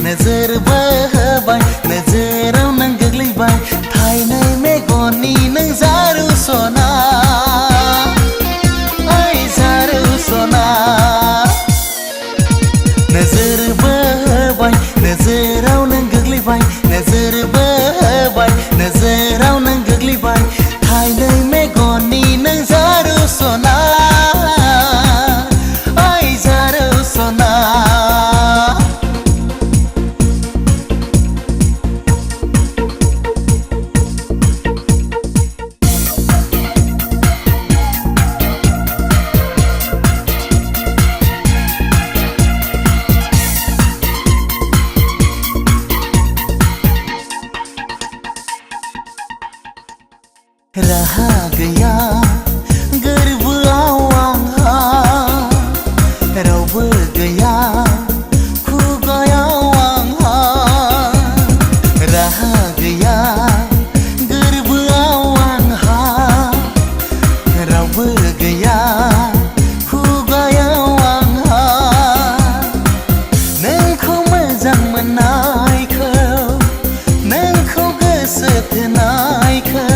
नजर बहबाय नजराव नों गोग्लैबाय थाइनै मेगननि नों जारु सना ओइ जारु सना नजर बहबाय नजराव नों गोग्लैबाय नजर बहबाय नजराव नों गोग्लैबाय थाइनै मेगननि नों जारु सना ओइ जारु सना राहा गैया गोरबोआव आंहा रावबो गैया खुगायाव आंहा राहा गैया गोरबोआव आंहा रावबो गैया खुगायाव आंहा नोंखौ मोजां मोननायखौ नोंखौ गोसो थोनायखौ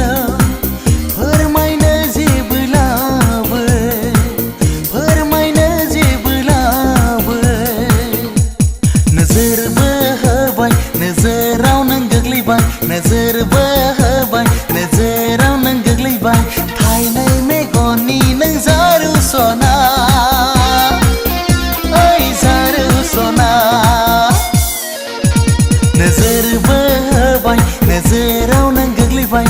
नजर बहबाय नजराव नों गोग्लैबाय थाइनै मेगननि नों जारु सना ओइ जारु सना नजर बहबाय नजराव नों गोग्लैबाय